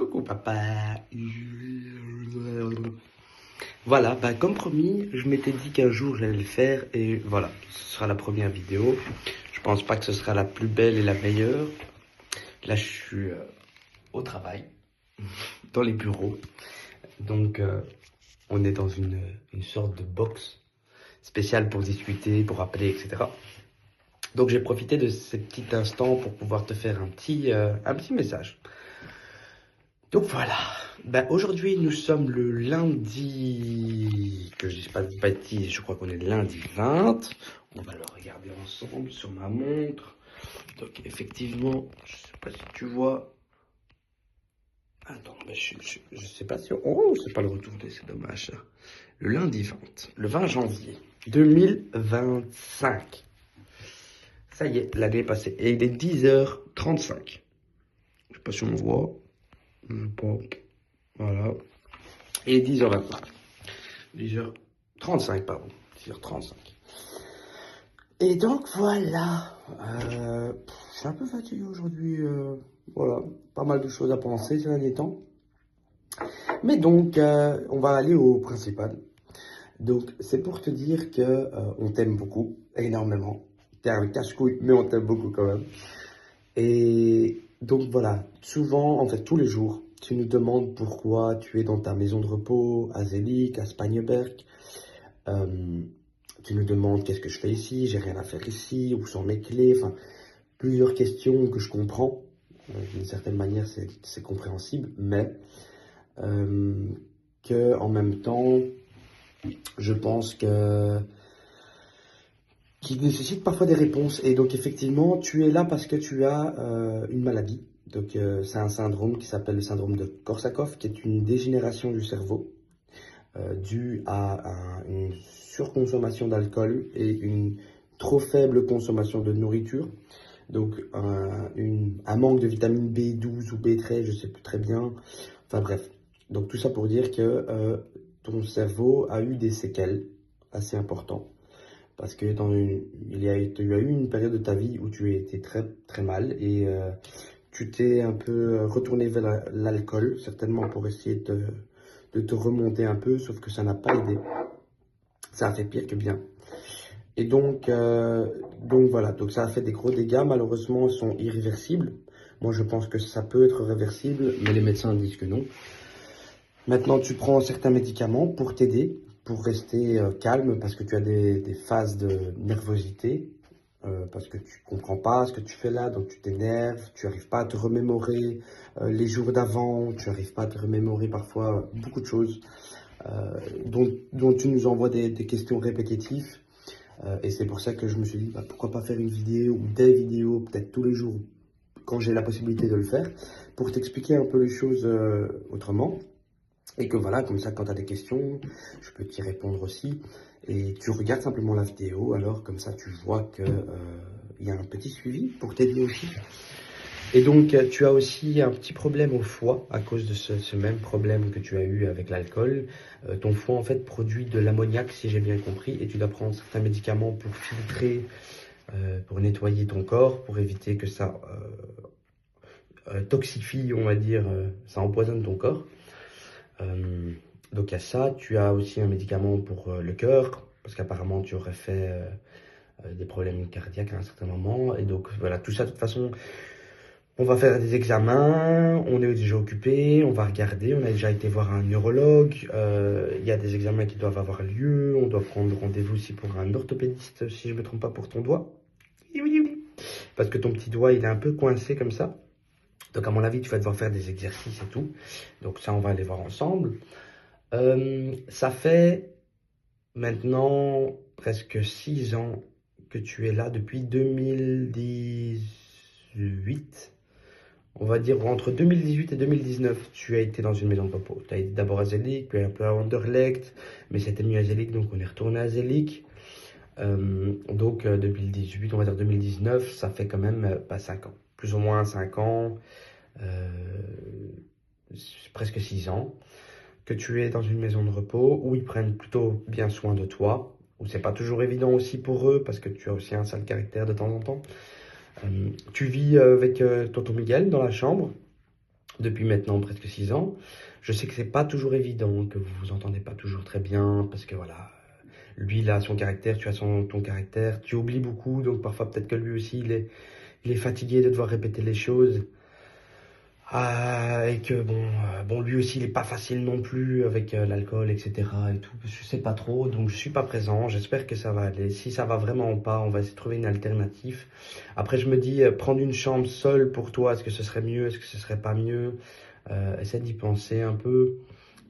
Coucou papa. Voilà, bah comme promis, je m'étais dit qu'un jour j'allais le faire et voilà, ce sera la première vidéo. Je pense pas que ce sera la plus belle et la meilleure. Là, je suis au travail, dans les bureaux. Donc, on est dans une sorte de box spéciale pour discuter, pour appeler, etc. Donc, j'ai profité de ces petits instants pour pouvoir te faire un petit message. Donc voilà, ben, aujourd'hui nous sommes le lundi, que je dise pas de bêtises, je crois qu'on est le lundi 20. On va le regarder ensemble sur ma montre. Donc effectivement, je sais pas si tu vois. Attends, ben, je sais pas si... Oh, c'est pas le retourné, c'est dommage ça. Le lundi 20, le 20 janvier 2025. Ça y est, l'année est passée. Et il est 10h35. Je sais pas si on voit. Je sais pas. Voilà. Et 10h25. 10h35, pardon. 10h35. Et donc voilà. Je suis un peu fatigué aujourd'hui. Voilà. Pas mal de choses à penser ces derniers temps. Mais donc, on va aller au principal. Donc, c'est pour te dire que on t'aime beaucoup, énormément. T'es un cache-couille, mais on t'aime beaucoup quand même. Et donc voilà, souvent, en fait, tous les jours, tu nous demandes pourquoi tu es dans ta maison de repos à Zelik, à Spagneberg. Tu nous demandes qu'est-ce que je fais ici, j'ai rien à faire ici, où sont mes clés, enfin, plusieurs questions que je comprends. D'une certaine manière, c'est compréhensible, mais que en même temps, je pense que qui nécessite parfois des réponses. Et donc effectivement, tu es là parce que tu as une maladie. Donc c'est un syndrome qui s'appelle le syndrome de Korsakoff, qui est une dégénération du cerveau due à une surconsommation d'alcool et une trop faible consommation de nourriture. Donc un manque de vitamine B12 ou B13, je sais plus très bien. Enfin bref. Donc tout ça pour dire que ton cerveau a eu des séquelles assez importantes. Parce que tu as eu une période de ta vie où tu étais très très mal et tu t'es un peu retourné vers l'alcool, certainement pour essayer de te remonter un peu, sauf que ça n'a pas aidé. Ça a fait pire que bien. Et donc voilà, donc ça a fait des gros dégâts, malheureusement ils sont irréversibles. Moi je pense que ça peut être réversible, mais les médecins disent que non. Maintenant tu prends certains médicaments pour t'aider, pour rester calme, parce que tu as des phases de nervosité, parce que tu comprends pas ce que tu fais là, donc tu t'énerves, tu n'arrives pas à te remémorer les jours d'avant, tu n'arrives pas à te remémorer parfois beaucoup de choses, dont tu nous envoies des questions répétitives. Et c'est pour ça que je me suis dit, bah, pourquoi pas faire une vidéo ou des vidéos, peut-être tous les jours, quand j'ai la possibilité de le faire, pour t'expliquer un peu les choses autrement. Et que voilà, comme ça, quand tu as des questions, je peux t'y répondre aussi. Et tu regardes simplement la vidéo, alors comme ça, tu vois qu'il y a un petit suivi pour t'aider aussi. Et donc, tu as aussi un petit problème au foie à cause de ce même problème que tu as eu avec l'alcool. Ton foie, en fait, produit de l'ammoniac, si j'ai bien compris, et tu dois prendre certains médicaments pour filtrer, pour nettoyer ton corps, pour éviter que ça toxifie, on va dire, ça empoisonne ton corps. Donc, il y a ça. Tu as aussi un médicament pour le cœur, parce qu'apparemment, tu aurais fait des problèmes cardiaques à un certain moment. Et donc, voilà, tout ça, de toute façon... On va faire des examens, on est déjà occupé, on va regarder, on a déjà été voir un neurologue, il y a des examens qui doivent avoir lieu, on doit prendre rendez-vous aussi pour un orthopédiste, si je ne me trompe pas, pour ton doigt. Oui, oui, oui. Parce que ton petit doigt, il est un peu coincé comme ça. Donc à mon avis, tu vas devoir faire des exercices et tout. Donc ça, on va aller voir ensemble. Ça fait maintenant presque 6 ans que tu es là, depuis 2018. On va dire entre 2018 et 2019, tu as été dans une maison de repos. Tu as été d'abord à Zelik, puis un peu à Anderlecht, mais c'était mieux à Zelik, donc on est retourné à Zelik. Donc 2018, on va dire 2019, ça fait quand même pas 5 ans. Plus ou moins 5 ans, presque 6 ans, que tu es dans une maison de repos où ils prennent plutôt bien soin de toi, où c'est pas toujours évident aussi pour eux, parce que tu as aussi un sale caractère de temps en temps. Tu vis avec tonton Miguel dans la chambre. depuis maintenant presque 6 ans. Je sais que c'est pas toujours évident, que vous vous entendez pas toujours très bien, parce que voilà, lui il a son caractère, tu as ton caractère, tu oublies beaucoup, donc parfois peut-être que lui aussi il est fatigué de devoir répéter les choses. Et que bon, lui aussi il est pas facile non plus avec l'alcool, etc. et tout. Je sais pas trop, donc je suis pas présent. J'espère que ça va aller. Si ça va vraiment pas, on va essayer de trouver une alternative. Après, je me dis, prendre une chambre seule pour toi, est-ce que ce serait mieux, est-ce que ce serait pas mieux? Essaie d'y penser un peu.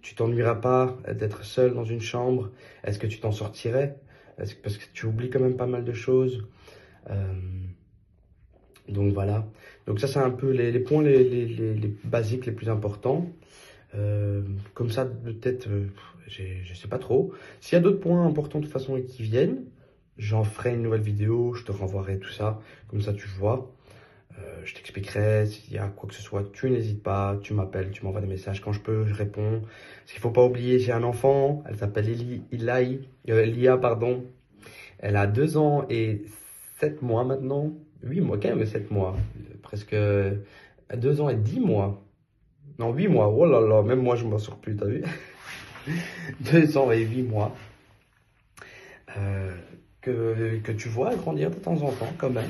Tu t'ennuieras pas d'être seul dans une chambre. Est-ce que tu t'en sortirais? Parce que tu oublies quand même pas mal de choses. Euh, donc voilà. Donc ça, c'est un peu les points les basiques, les plus importants. Comme ça, peut-être, je sais pas trop. S'il y a d'autres points importants de toute façon et qui viennent, j'en ferai une nouvelle vidéo, je te renvoierai tout ça. Comme ça, tu vois. Je t'expliquerai s'il y a quoi que ce soit. Tu n'hésites pas, tu m'appelles, tu m'envoies des messages. Quand je peux, je réponds. Parce qu'il faut pas oublier, j'ai un enfant. Elle s'appelle Lia, pardon. Elle a 2 ans et 7 mois maintenant. 8 mois, quand même 7 mois. Presque 2 ans et 10 mois. Non, 8 mois. Oh là là, même moi, je m'en sors plus, t'as vu? 2 ans et 8 mois. Euh, que tu vois grandir de temps en temps, quand même.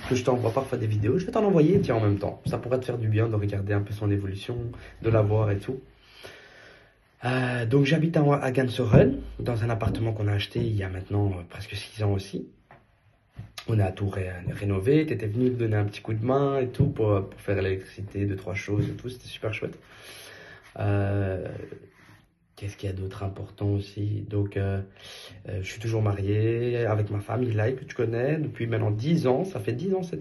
Que je t'envoie parfois des vidéos. Je vais t'en envoyer, tiens, en même temps. Ça pourrait te faire du bien de regarder un peu son évolution, de la voir et tout. Donc, j'habite à Gansoren, dans un appartement qu'on a acheté il y a maintenant presque 6 ans aussi. On a tout rénové, tu étais venu me donner un petit coup de main et tout pour faire l'électricité, 2, 3 choses et tout, c'était super chouette. Euh, Qu'est-ce qu'il y a d'autre important aussi? Donc, je suis toujours marié avec ma femme, Ilaï, que tu connais, depuis maintenant 10 ans, ça fait 10 ans cette